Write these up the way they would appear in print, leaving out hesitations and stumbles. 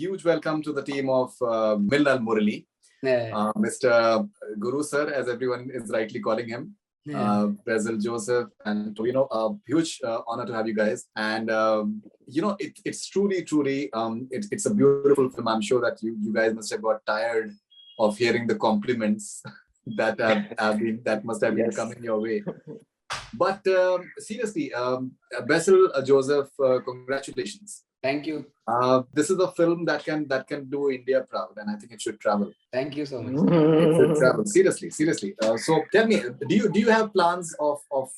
huge welcome to the team of Minnal Murali, Mr. Guru Sir, as everyone is rightly calling him, Basil Joseph and Tovino. Huge honor to have you guys. And, it's truly, it's a beautiful film. I'm sure that you guys must have got tired of hearing the compliments that must have been coming your way. But seriously, Basil Joseph, congratulations. Thank you. This is a film that can do India proud, and I think it should travel. Thank you so much. It should travel. Seriously. So tell me, do you have plans of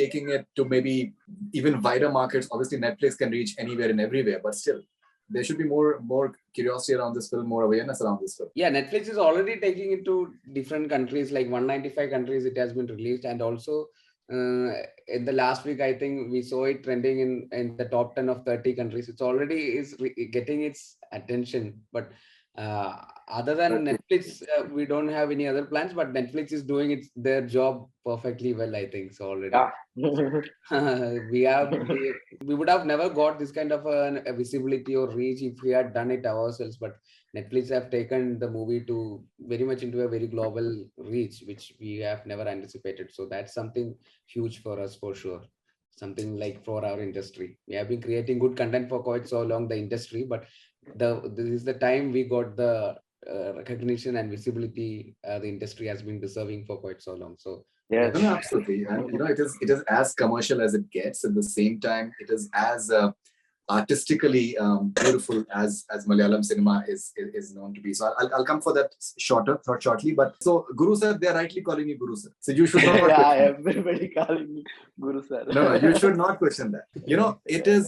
taking it to maybe even wider markets? Obviously, Netflix can reach anywhere and everywhere, but still, there should be more curiosity around this film, more awareness around this film. Yeah, Netflix is already taking it to different countries, like 195 countries it has been released. And also in the last week, I think we saw it trending in the top 10 of 30 countries. It's already getting its attention. But other than Netflix, we don't have any other plans, but Netflix is doing their job perfectly well, I think, so already. Yeah. We would have never got this kind of a visibility or reach if we had done it ourselves, but Netflix have taken the movie to very much into a very global reach, which we have never anticipated. So that's something huge for us, for sure. Something like for our industry. We have been creating good content for quite so long, the industry, but this is the time we got the recognition and visibility the industry has been deserving for quite so long. So yeah, no, absolutely. And it is as commercial as it gets. At the same time, it is as artistically beautiful as Malayalam cinema is known to be. So I'll come for that shortly. But so Guru Sir, they are rightly calling you Guru Sir. So you should not. Yeah, everybody calling me Guru Sir. No, you should not question that. It is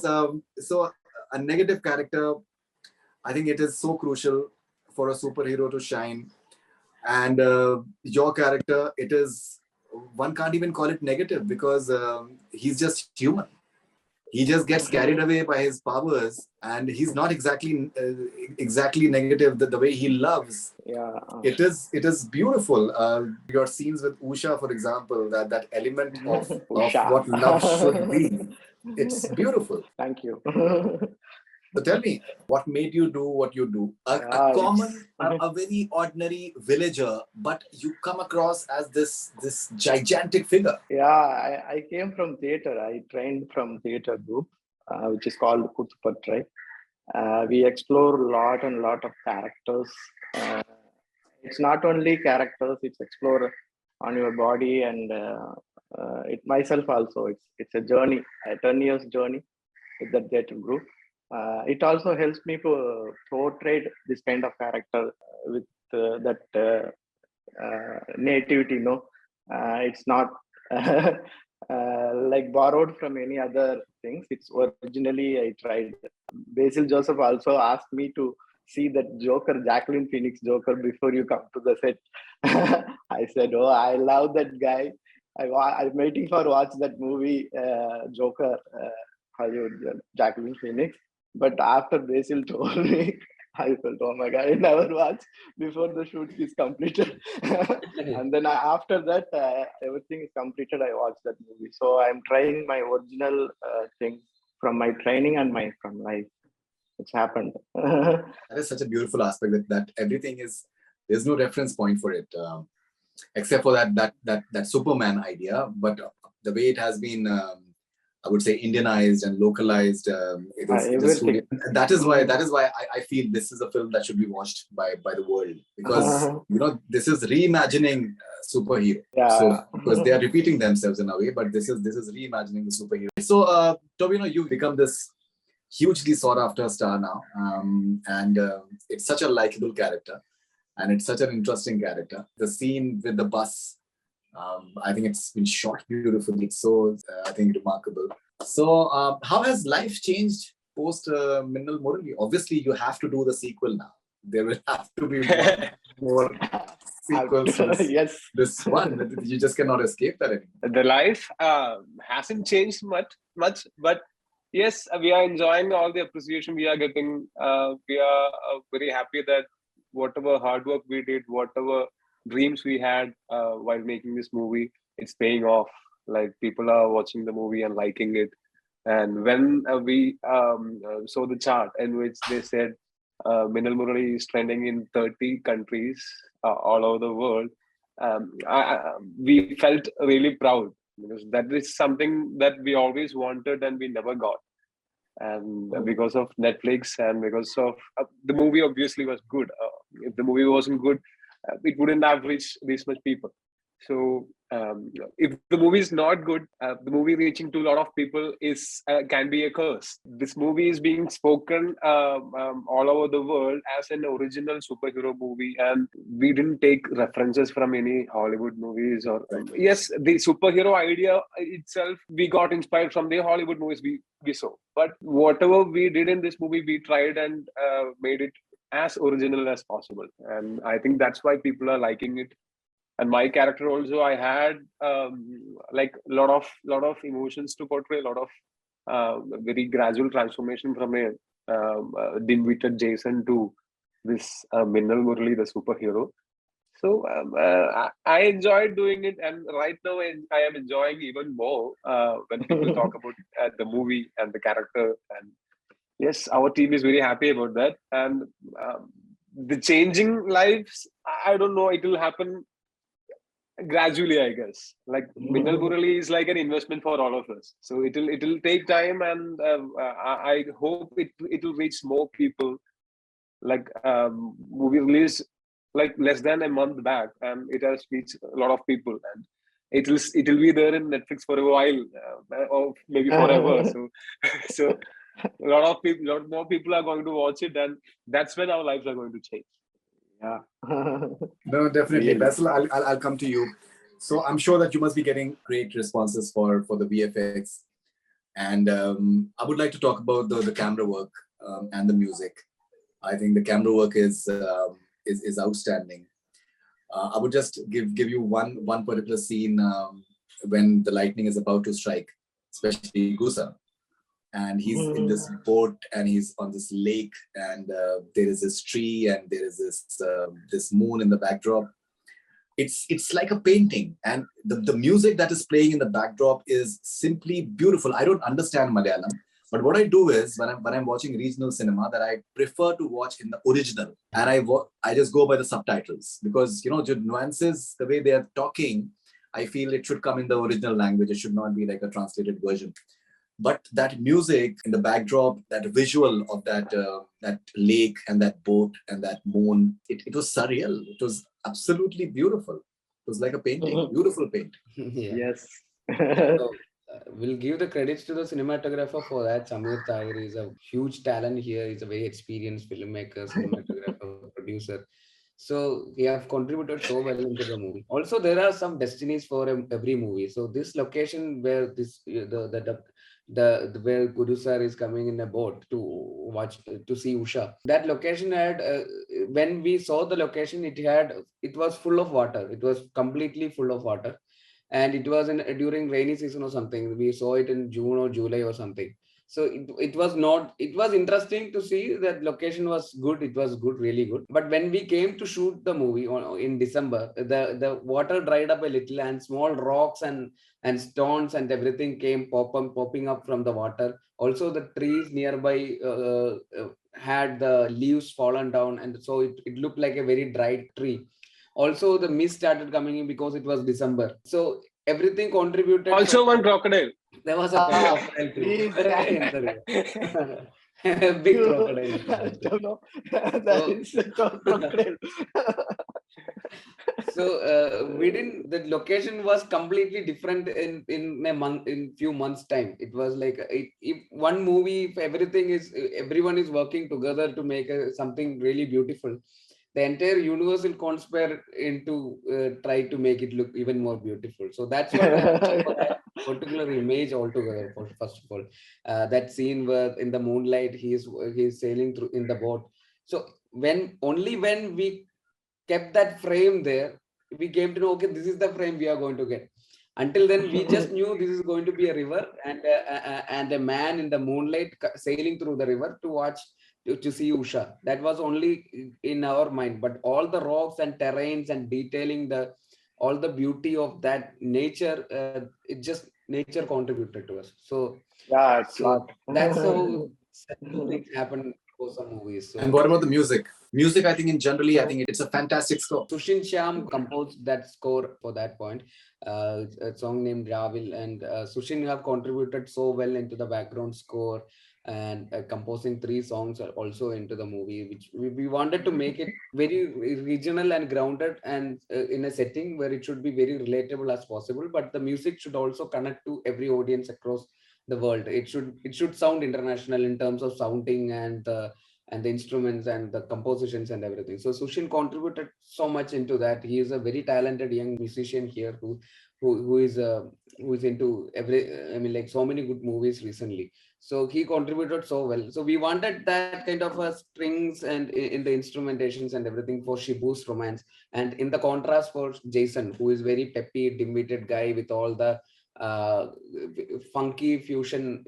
so a negative character. I think it is so crucial for a superhero to shine. And your character, one can't even call it negative because he's just human. He just gets carried away by his powers, and he's not exactly negative the way he loves. Yeah, it is beautiful. Your scenes with Usha, for example, that element of what love should be. It's beautiful. Thank you. So tell me, what made you do what you do? A very ordinary villager, but you come across as this gigantic figure. Yeah, I came from theatre. I trained from theatre group, which is called Kuthupat, right? We explore a lot of characters. It's not only characters; it's explore on your body and it myself also. It's a journey, a 10 years journey with the theatre group. It also helps me to portray this kind of character with that nativity. It's not like borrowed from any other things. It's originally I tried. Basil Joseph also asked me to see that Joker, Jacqueline Phoenix Joker, before you come to the set. I said, "Oh, I love that guy. I'm waiting for watch that movie, Joker, Hollywood, Jacqueline Phoenix." But after Basil told me, I felt, oh my God, I never watched before the shoot is completed. And then after that, everything is completed, I watched that movie. So I'm trying my original thing from my training and from life. It's happened. That is such a beautiful aspect that everything there's no reference point for it, except for that Superman idea. But the way it has been, I would say, Indianized and localized. That is why I feel this is a film that should be watched by the world, because this is reimagining superhero. Yeah. So because they are repeating themselves in a way, but this is reimagining the superhero. So Tovino, you've become this hugely sought after star now, and it's such a likable character, and it's such an interesting character. The scene with the bus. I think it's been shot beautifully. It's so, I think, remarkable. So, how has life changed post Minnal Murali? Obviously, you have to do the sequel now. There will have to be more sequels. Yes. This one, you just cannot escape that anymore. The life hasn't changed much, but yes, we are enjoying all the appreciation we are getting. We are very happy that whatever hard work we did, whatever dreams we had while making this movie, it's paying off. Like, people are watching the movie and liking it. And when we saw the chart in which they said Minnal Murali is trending in 30 countries all over the world. We felt really proud because that is something that we always wanted and we never got. And because of Netflix and because of the movie, obviously was good. If the movie wasn't good, it wouldn't have reached this much people. So if the movie is not good, the movie reaching to a lot of people is can be a curse. This movie is being spoken all over the world as an original superhero movie, and we didn't take references from any Hollywood movies or yes, the superhero idea itself we got inspired from the Hollywood movies we saw. But whatever we did in this movie, we tried and made it as original as possible, and I think that's why people are liking it. And my character also, I had like a lot of emotions to portray, a lot of very gradual transformation from a dim-witted Jason to this Minnal Murali, the superhero. So I enjoyed doing it, and right now I am enjoying even more when people talk about the movie and the character. And yes, our team is very happy about that. And the changing lives, I don't know, it will happen gradually, I guess. Like Minnal Murali is like an investment for all of us, so it'll take time, and I hope it will reach more people. Like movie release like less than a month back, and it has reached a lot of people, and it'll be there in Netflix for a while, or maybe forever. So so a lot more people are going to watch it, and that's when our lives are going to change. Yeah. No, definitely. Really. Basil, I'll come to you. So I'm sure that you must be getting great responses for the VFX. And I would like to talk about the camera work and the music. I think the camera work is outstanding. I would just give you one particular scene when the lightning is about to strike, especially Gusa. And he's in this boat and he's on this lake, and there is this tree and there is this moon in the backdrop. It's like a painting, and the music that is playing in the backdrop is simply beautiful. I don't understand Malayalam, but what I do is when I'm watching regional cinema, that I prefer to watch in the original, and I just go by the subtitles, because the nuances, the way they are talking, I feel it should come in the original language. It should not be like a translated version. But that music in the backdrop, that visual of that lake and that boat and that moon, it was surreal. It was absolutely beautiful. It was like a painting, beautiful paint. Yeah. Yes. So, we'll give the credits to the cinematographer for that. Samir Tahir is a huge talent here. He's a very experienced filmmaker, cinematographer, producer. So he have contributed so well into the movie. Also, there are some destinies for every movie. So this location where the where Guru sir is coming in a boat to see Usha. That location had when we saw the location, it was full of water. It was completely full of water, and it was during rainy season or something. We saw it in June or July or something. So it was interesting to see that location was good. It was good, really good. But when we came to shoot the movie in December, the water dried up a little, and small rocks and stones and everything came popping up from the water. Also, the trees nearby had the leaves fallen down, and so it looked like a very dried tree. Also, the mist started coming in because it was December. So everything contributed. Also, one crocodile. There was a crocodile too. In the river. A big crocodile. No, that is a crocodile. So the location was completely different in few months time. It was like if one movie, if everyone is working together to make something really beautiful, the entire universe will conspire into try to make it look even more beautiful. So that's what that particular image altogether. First of all, that scene where in the moonlight he's sailing through in the boat. So when we kept that frame there, we came to know, okay, this is the frame we are going to get. Until then, we just knew this is going to be a river and a man in the moonlight sailing through the river to see Usha. That was only in our mind. But all the rocks and terrains and detailing all the beauty of that nature, nature contributed to us. So yeah, it's that's how things happen for some movies. So, and what about the music? Music, I think in generally, I think it's a fantastic score. Sushin Shyam composed that score for that point. It's a song named Ravil, and Sushin have contributed so well into the background score and composing 3 songs are also into the movie, which we wanted to make it very regional and grounded and in a setting where it should be very relatable as possible, but the music should also connect to every audience across the world. It should sound international in terms of sounding and the instruments and the compositions and everything. So Sushin contributed so much into that. He is a very talented young musician here who is into like so many good movies recently. So he contributed so well. So we wanted that kind of strings and in the instrumentations and everything for Shibu's romance. And in the contrast for Jason, who is very dim-witted guy with all the uh funky fusion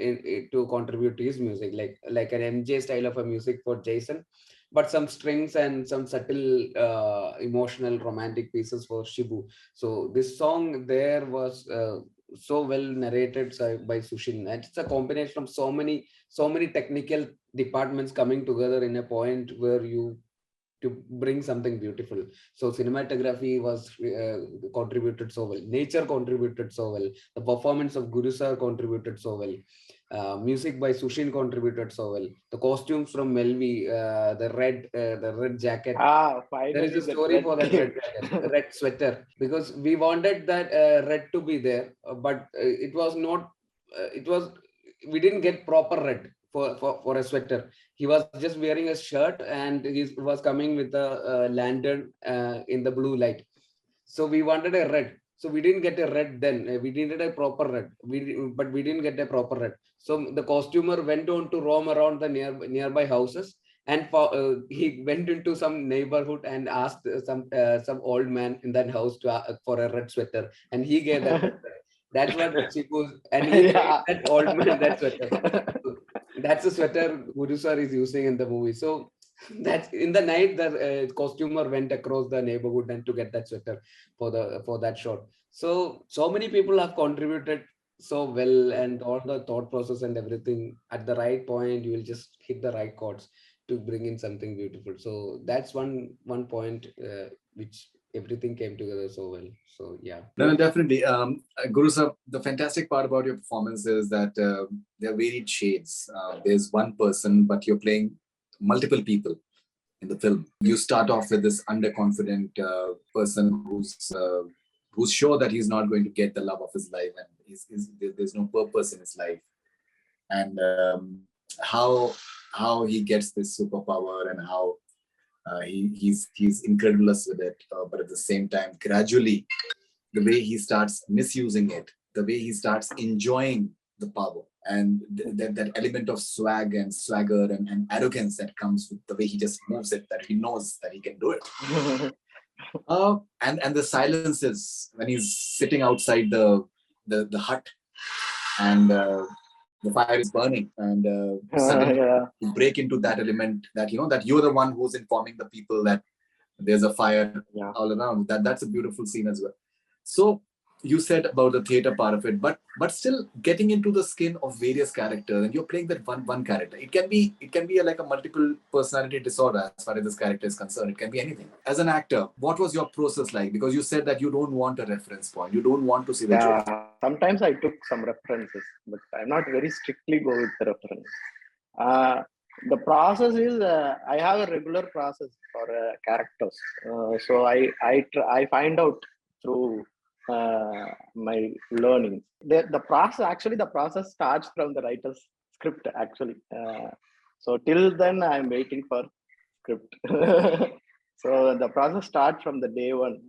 to contribute to his music, like an MJ style of a music for Jason, but some strings and some subtle emotional romantic pieces for Shibu. So this song there was so well narrated by Sushin, and it's a combination of so many technical departments coming together in a point where you to bring something beautiful. So cinematography was contributed so well. Nature contributed so well. The performance of Guru Sir contributed so well. Music by Sushin contributed so well. The costumes from Melvi, the red jacket. There is a story for that red jacket, red sweater, because we wanted that red to be there, but it was not. It was we didn't get proper red for a sweater. He was just wearing a shirt and he was coming with a lantern in the blue light. So we wanted a red. So we didn't get a red then. We needed a proper red. But we didn't get a proper red. So the costumer went on to roam around the nearby houses, and he went into some neighborhood and asked some old man in that house for a red sweater, and he gave that. That's what Chiku, and he gave that old man that sweater. That's the sweater Guru Sir is using in the movie. So that's in the night the costumer went across the neighborhood and to get that sweater for that shot. So many people have contributed so well, and all the thought process and everything at the right point, you will just hit the right chords to bring in something beautiful. So that's one point which everything came together so well. So yeah. No, definitely. Guru sir, the fantastic part about your performance is that there are varied shades. There's one person, but you're playing multiple people in the film. You start off with this underconfident person who's sure that he's not going to get the love of his life, and there's no purpose in his life. And how he gets this superpower, and how he's incredulous with it, but at the same time, gradually, the way he starts misusing it, the way he starts enjoying the power, and that element of swag and swagger and arrogance that comes with the way he just moves it, that he knows that he can do it. And the silences when he's sitting outside the hut, and the fire is burning, and suddenly you break into that element, that that you're the one who's informing the people that there's a fire all around. That's a beautiful scene as well. So you said about the theater part of it, but still getting into the skin of various characters, and you're playing that one character. It can be like a multiple personality disorder as far as this character is concerned. It can be anything. As an actor, what was your process like? Because you said that you don't want a reference point. You don't want to see the joke. Sometimes I took some references, but I'm not very strictly go with the reference. The process is I have a regular process for characters. So I find out through my learning. The process starts from the writer's script actually. So till then I'm waiting for script. So the process starts from the day one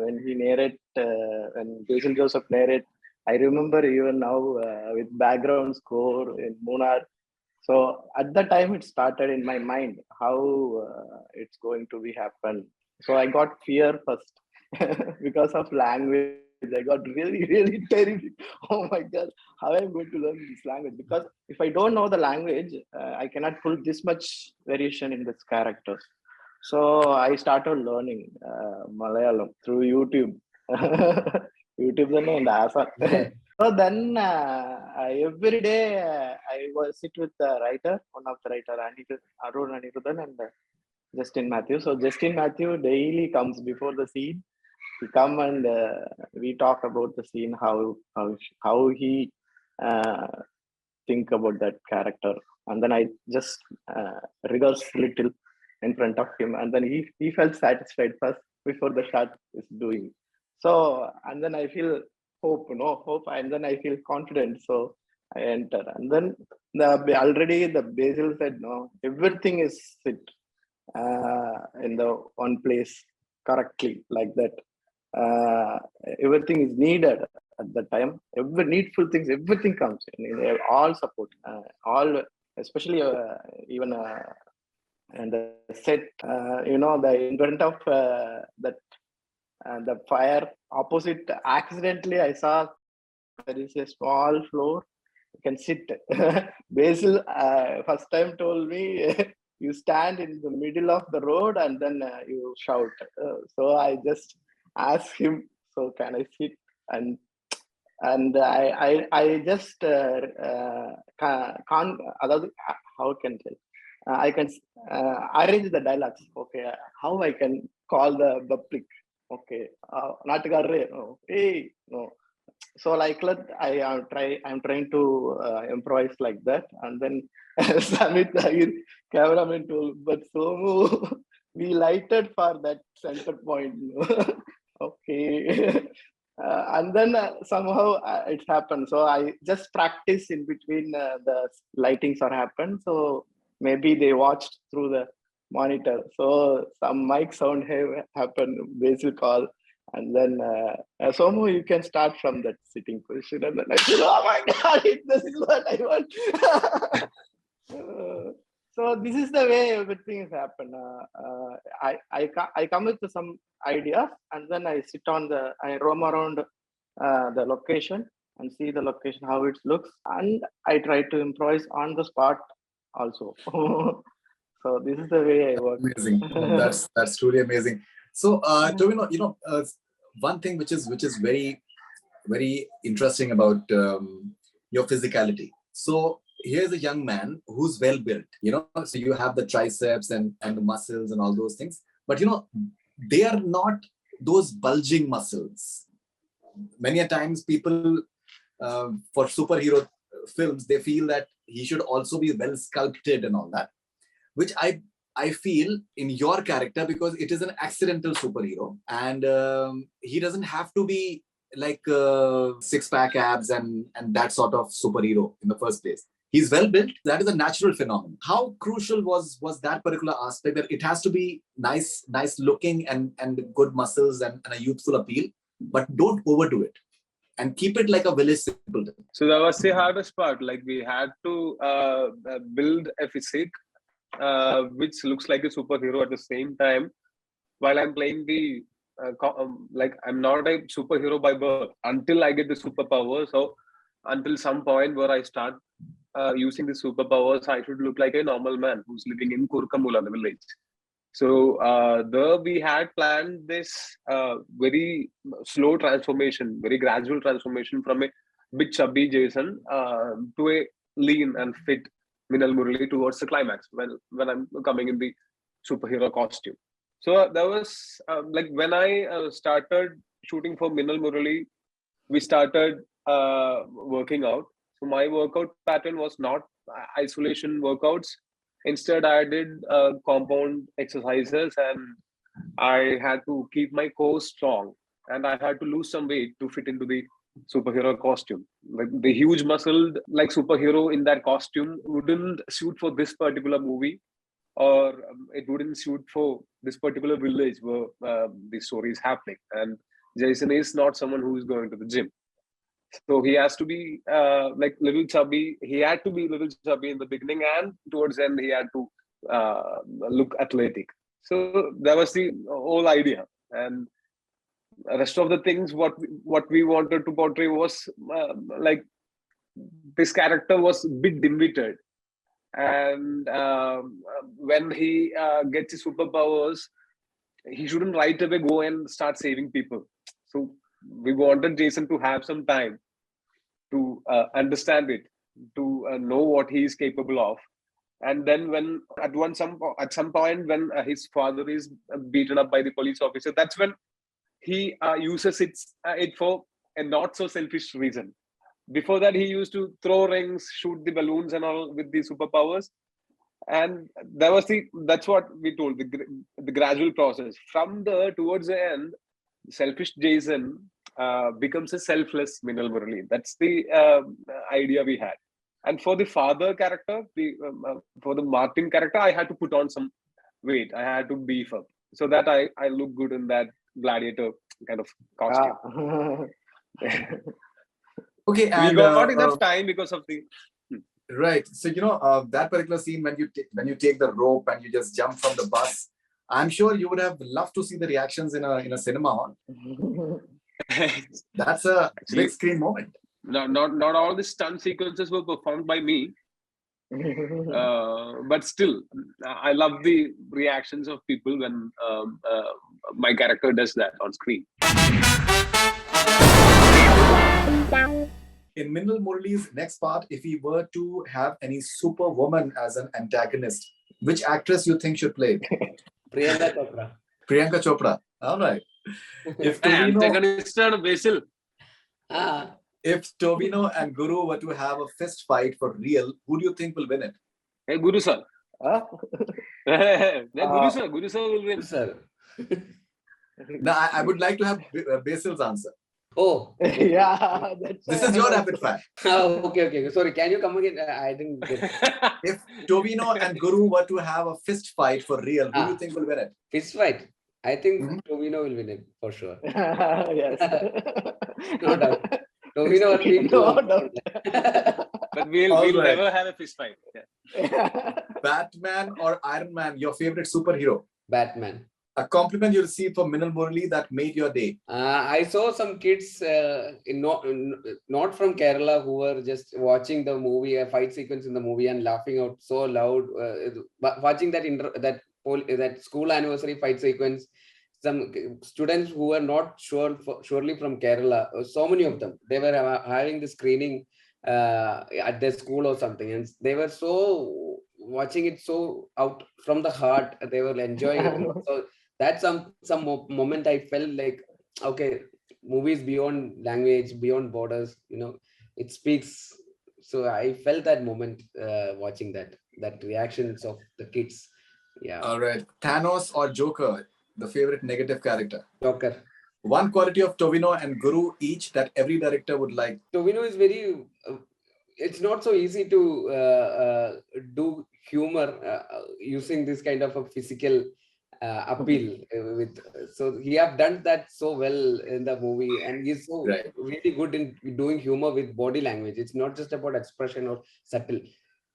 when he narrate, when Basil Joseph narrate. I remember even now with background score in Munar. So at that time it started in my mind how it's going to be happen. So I got fear first because of language. I got really terrified. Oh my God, how am I going to learn this language? Because if I don't know the language, I cannot pull this much variation in this characters. So I started learning Malayalam through YouTube. YouTube and Asa. So then every day I was sit with the writer, one of the writer, Arun Anirudhan and Justin Matthew. So Justin Matthew daily comes before the scene. He come and we talk about the scene, how he uh, think about that character, and then I just rehearse little in front of him, and then he felt satisfied first before the shot is doing. So and then I feel hope, and then I feel confident. So I enter, and then already the Basil said no, everything is sit in the one place correctly like that. Uh, Everything is needed at the time. Every needful things, everything comes in. They all support, all, especially even and the set. The in front of that the fire opposite. Accidentally, I saw there is a small floor. You can sit. Basil first time told me. You stand in the middle of the road and then you shout. So I just asked him, so can I sit? And I just can't, how can I can arrange the dialogues. Okay, how I can call the public. Okay, not no, hey, no. So like that, I'm trying to improvise like that, and then Samit Tahir, cameraman told, but Somu, we lighted for that center point. Okay. And then somehow it happened. So I just practice in between the lightings are happened. So maybe they watched through the monitor. So some mic sound happened, Basil call. And then Somu, you can start from that sitting position. And then I said, oh my God, this is what I want. So this is the way everything has happened. I come with some ideas, and then I roam around the location and see the location, how it looks, and I try to improvise on the spot also. So this is the way I work. Amazing. That's truly amazing. So, Tovino, one thing which is very very interesting about your physicality. So here's a young man who's well built. So you have the triceps and the muscles and all those things, but they are not those bulging muscles. Many a times people for superhero films, they feel that he should also be well sculpted and all that, which I feel in your character, because it is an accidental superhero, and he doesn't have to be like six-pack abs and that sort of superhero in the first place. He's well built. That is a natural phenomenon. How crucial was that particular aspect, that it has to be nice looking and good muscles and a youthful appeal, but don't overdo it and keep it like a village simpleton. So that was the hardest part. Like, we had to build a physique which looks like a superhero at the same time, while I'm playing the I'm not a superhero by birth until I get the superpowers. So until some point where I start using the superpowers, I should look like a normal man who's living in Kurkamula, the village. So there we had planned this very slow transformation, very gradual transformation from a bit chubby Jason to a lean and fit Minnal Murali towards the climax when I'm coming in the superhero costume. So that was when I started shooting for Minnal Murali, we started working out. So my workout pattern was not isolation workouts. Instead, I did compound exercises, and I had to keep my core strong, and I had to lose some weight to fit into the superhero costume. Like, the huge muscled like superhero in that costume wouldn't suit for this particular movie, or it wouldn't suit for this particular village where the story is happening. And Jason is not someone who is going to the gym. So he has to be little chubby. He had to be little chubby in the beginning, and towards the end he had to look athletic. So that was the whole idea. And the rest of the things, what we wanted to portray was this character was a bit dim-witted. And when he gets his superpowers, he shouldn't right away go and start saving people. So we wanted Jason to have some time to understand it, to know what he is capable of. And then when at some point when his father is beaten up by the police officer, that's when he uses it for a not so selfish reason. Before that, he used to throw rings, shoot the balloons and all with the superpowers. And that's what we told, the gradual process. From there towards the end, selfish Jason becomes a selfless Minnal Murali. That's the idea we had. And for the father character, for the Martin character, I had to put on some weight. I had to beef up so that I look good in that gladiator kind of costume. Okay, We and got enough time because of the right. So that particular scene when you take the rope and you just jump from the bus, I'm sure you would have loved to see the reactions in a cinema hall. That's a big screen moment. Not all the stunt sequences were performed by me, but still, I love the reactions of people when my character does that on screen. In Minnal Murali's next part, if we were to have any superwoman as an antagonist, which actress you think should play? Priyanka Chopra. Priyanka Chopra. All right. If Antagonist and Basil. If Tovino and Guru were to have a fist fight for real, who do you think will win it? Hey, Guru sir. Guru sir will win. Sir. Now, I would like to have Basil's answer. Oh. Yeah. This is your rapid fire. Okay. Sorry, can you come again? I didn't get it. If Tovino and Guru were to have a fist fight for real, who do you think will win it? Fist fight. I think Tovino will win it for sure. Yes. No doubt. Tovino will No doubt. But we'll never have a fist fight. Yeah. Batman or Iron Man, your favorite superhero? Batman. A compliment you received from Minnal Murali that made your day? I saw some kids not from Kerala who were just watching the movie, a fight sequence in the movie and laughing out so loud, watching that school anniversary fight sequence. Some students who were not surely from Kerala, so many of them, they were having the screening at their school or something, and they were so watching it so out from the heart. They were enjoying it. So that's some moment I felt like, okay, movies beyond language, beyond borders, it speaks. So I felt that moment watching that reactions of the kids. Yeah. All right. Thanos or Joker, the favorite negative character? Joker. One quality of Tovino and Guru each that every director would like. Tovino is very, it's not so easy to do humor using this kind of a physical appeal so he have done that so well in the movie, and he's so really good in doing humor with body language. It's not just about expression or subtle.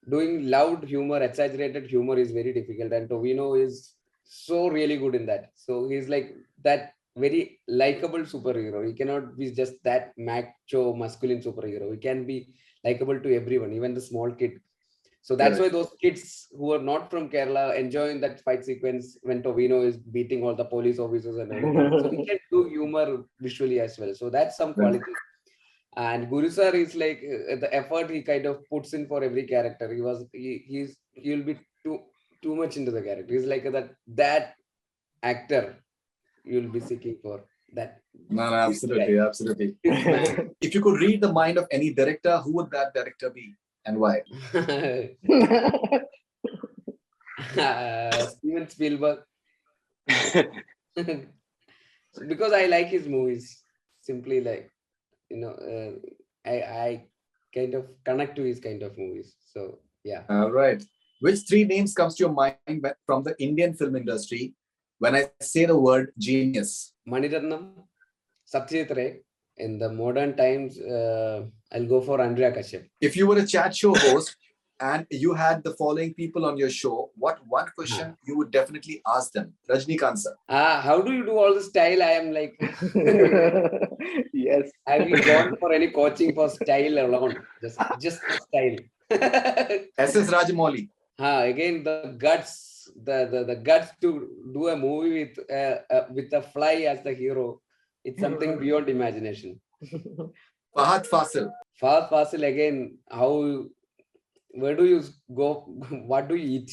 Doing loud humor, exaggerated humor is very difficult, and Tovino is so really good in that. So he's like that very likable superhero. He cannot be just that macho masculine superhero. He can be likable to everyone, even the small kid. So that's why those kids who are not from Kerala enjoying that fight sequence when Tovino is beating all the police officers and everything. So he can do humor visually as well. So that's some quality. And Guru sir is like the effort he kind of puts in for every character. He'll be too much into the character. He's like that actor you'll be seeking for. That. No, absolutely. If you could read the mind of any director, who would that director be? And why? Steven Spielberg. Because I like his movies. Simply like, I kind of connect to his kind of movies. So, yeah. All right. Which three names comes to your mind from the Indian film industry when I say the word genius? Maniratnam, Satyajit Ray. In the modern times, I'll go for Andrea Kashyap. If you were a chat show host and you had the following people on your show, what one question you would definitely ask them? Rajnikant sir. How do you do all the style? I am like, yes. Have you gone for any coaching for style alone? Just style. SS Rajamouli. Again, the guts, the guts to do a movie with a fly as the hero. It's something beyond imagination. Fahad Fasil. First, Fasil, again, where do you go? What do you eat?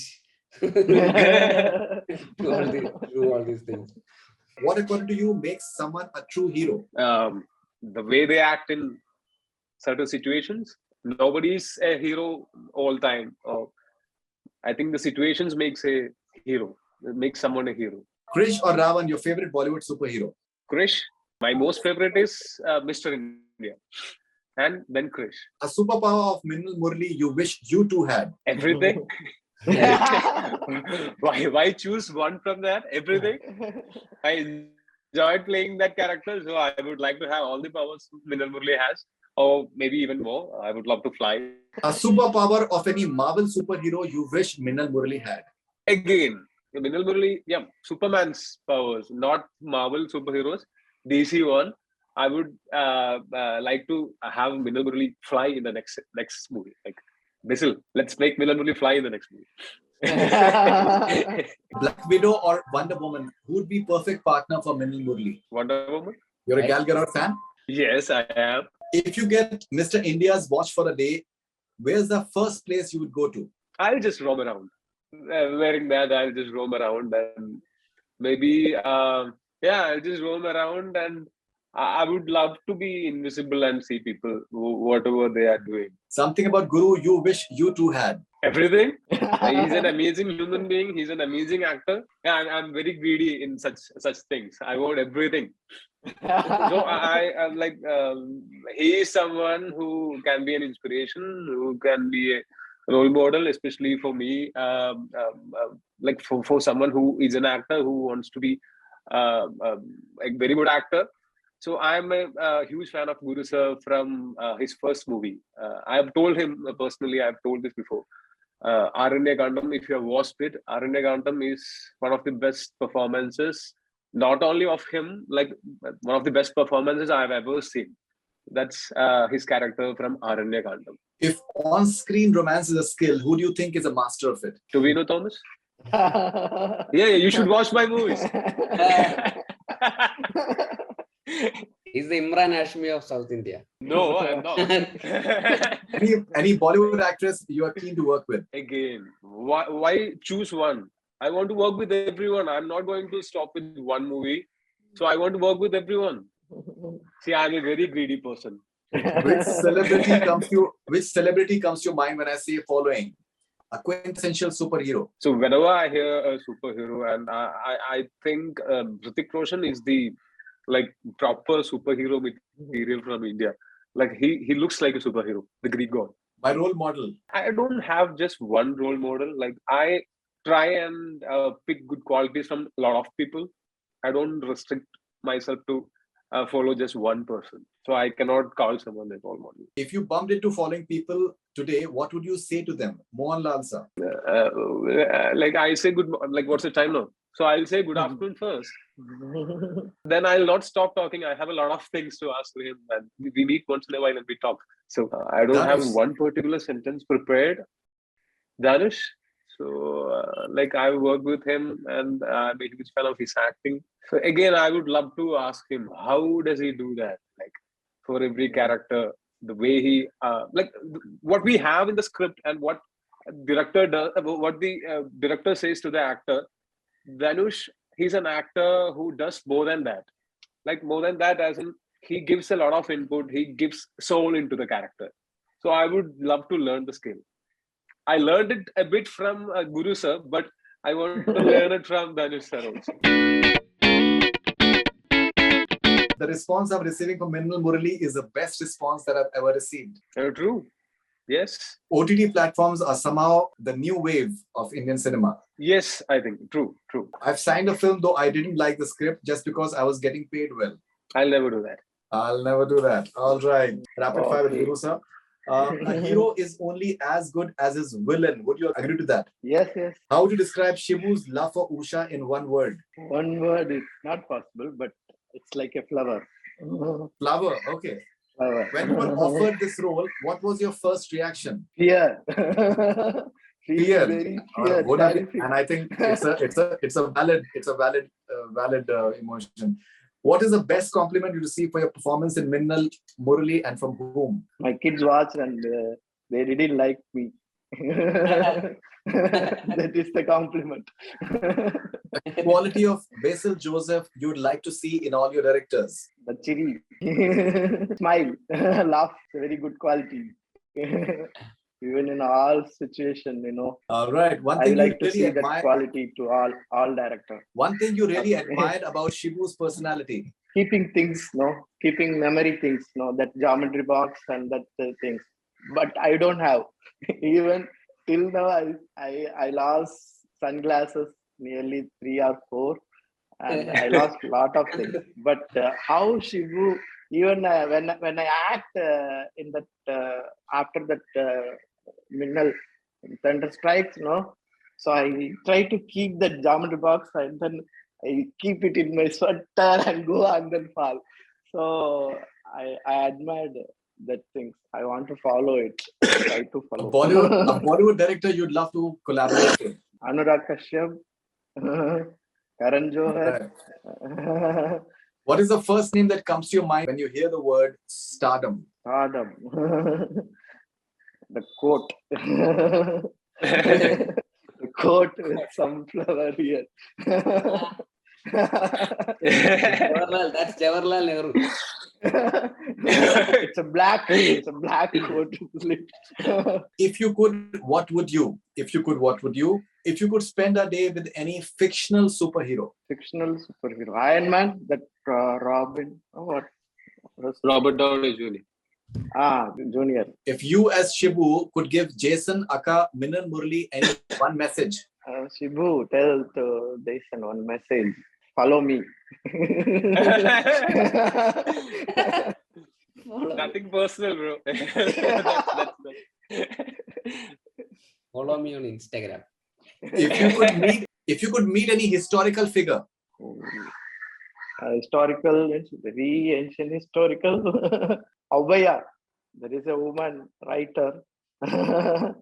Do all these things. What according to you makes someone a true hero? The way they act in certain situations. Nobody's a hero all time. I think the situations makes a hero. Makes someone a hero. Krish or Ravan, your favorite Bollywood superhero? Krish. My most favorite is Mr. India, and then Krish. A superpower of Minnal Murali you wish you too had? Everything. Why choose one from that? Everything. I enjoyed playing that character, so I would like to have all the powers Minnal Murali has, or maybe even more. I would love to fly. A superpower of any Marvel superhero you wish Minnal Murali had? Again, Minnal Murali, yeah, Superman's powers, not Marvel superheroes. DC one. I would like to have Minnal Murali fly in the next movie. Like, Basil, let's make Minnal Murali fly in the next movie. Black Widow or Wonder Woman, who would be perfect partner for Minnal Murali? Wonder Woman? You're a Gal Gadot fan? Yes, I am. If you get Mr. India's watch for a day, where's the first place you would go to? I'll just roam around. Wearing that, I'll just roam around and maybe, I'll just roam around, and I would love to be invisible and see people, whatever they are doing. Something about Guru you wish you too had? Everything. He's an amazing human being. He's an amazing actor. Yeah, I'm very greedy in such things. I want everything. So I'm like, he is someone who can be an inspiration, who can be a role model, especially for me. Like for someone who is an actor who wants to be a very good actor. So I'm a huge fan of Guru Sir from his first movie. I have told him personally, I've told this before. Aranya Kandam, if you have watched it, Aranya Kandam is one of the best performances, not only of him, like one of the best performances I've ever seen. That's his character from Aranya Kandam. If on-screen romance is a skill, who do you think is a master of it? Tovino Thomas? Yeah, you should watch my movies. He's the Imran Hashmi of South India. No, I'm not. Any Bollywood actress you are keen to work with? Again, why choose one? I want to work with everyone. I'm not going to stop with one movie. So I want to work with everyone. See, I'm a very greedy person. Which celebrity comes to your mind when I say following? A quintessential superhero. So whenever I hear a superhero, and I think Hrithik Roshan is the proper superhero material from India. Like he looks like a superhero, the Greek god. My role model. I don't have just one role model. Like I try and pick good qualities from a lot of people. I don't restrict myself to follow just one person. So I cannot call someone a role model. If you bumped into following people today, what would you say to them? Mohanlal sir. Like I say good, like what's the time now? So I'll say good afternoon first. Then I'll not stop talking. I have a lot of things to ask him, and we meet once in a while and we talk. So I don't have one particular sentence prepared. Dhanush. So like I work with him, and I'm a huge fan of his acting. So again, I would love to ask him, how does he do that? Like for every character, the way he like what we have in the script and what director does, what the director says to the actor. Dhanush, he's an actor who does more than that. Like more than that, as in he gives a lot of input. He gives soul into the character. So I would love to learn the skill. I learned it a bit from Guru sir, but I want to learn it from Dhanush sir also. The response I'm receiving from Minnal Murali is the best response that I've ever received. True. Yes. OTT platforms are somehow the new wave of Indian cinema. Yes, I think. True. I've signed a film, though I didn't like the script just because I was getting paid well. I'll never do that. I'll never do that. All right. Rapid fire with Guru sir. A hero is only as good as his villain. Would you agree to that? Yes. How would you describe Shibu's love for Usha in one word? One word is not possible, but it's like a flower. Flower. Okay. Flower. When you were offered this role, what was your first reaction? Fear. Fear. Very fear. And I think it's a valid emotion. What is the best compliment you receive for your performance in Minnal Murali, and from whom? My kids watch and they didn't like me. That is the compliment. The quality of Basil Joseph you would like to see in all your directors? The chiri, smile, laugh, very good quality. Even in all situation, All right. One I thing like you to really see admire. that quality to all directors. One thing you really admired about Shibu's personality. Keeping things, keeping memory things, that geometry box and that things. But I don't have. Even till now, I lost sunglasses nearly 3 or 4, and I lost a lot of things. But how Shibu, even when I act in that after that Minnal Thunder Strikes, so I try to keep that geometry box and then I keep it in my sweater and go and then fall. So I admired that things. I want to follow it. Try to A follow. Bollywood director you'd love to collaborate with? Anurag Kashyap, Karan Johar. Right. What is the first name that comes to your mind when you hear the word stardom? Stardom. The coat. The coat with sunflower here. Jawaharlal, that's Jawaharlal Nehru. It's a black coat. If you could, what would you? If you could, what would you? If you could spend a day with any fictional superhero? Fictional superhero. Iron Man, that Robin. Oh, what? Robert Downey Jr. Junior. If you as Shibu could give Jason, Akka, Minnal Murali any one message? Shibu, tell to Jason one message. Follow me. Nothing personal, bro. that's Follow me on Instagram. If you could meet any historical figure? Historical, very ancient historical. Avaya, there is a woman writer. And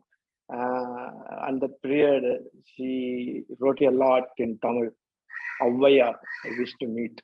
that period, she wrote a lot in Tamil. Avaya, I wish to meet.